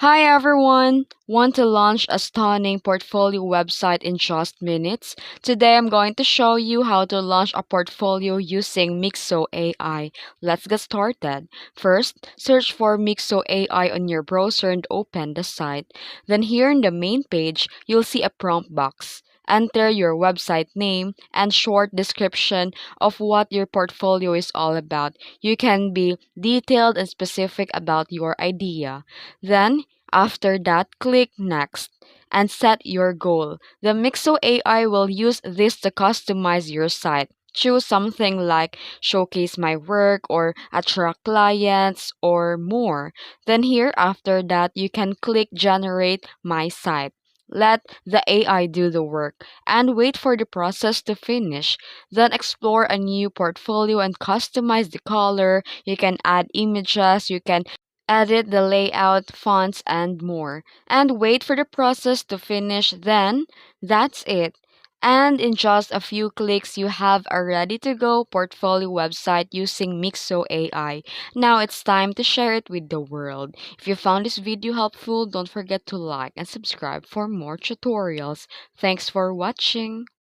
Hi everyone! Want to launch a stunning portfolio website in just minutes? Today I'm going to show you how to launch a portfolio using Mixo AI. Let's get started. First, search for Mixo AI on your browser and open the site. Then here in the main page, you'll see a prompt box. Enter your website name and short description of what your portfolio is all about. You can be detailed and specific about your idea. Then, after that, click Next and set your goal. The Mixo AI will use this to customize your site. Choose something like showcase my work or attract clients or more. Then here after that you can click generate my site. Let the AI do the work and wait for the process to finish. Then explore a new portfolio and customize the color. You can add images, you can edit the layout, fonts, and more. And wait for the process to finish, then that's it. And in just a few clicks, you have a ready to go portfolio website using Mixo AI. Now it's time to share it with the world. If you found this video helpful, don't forget to like and subscribe for more tutorials. Thanks for watching.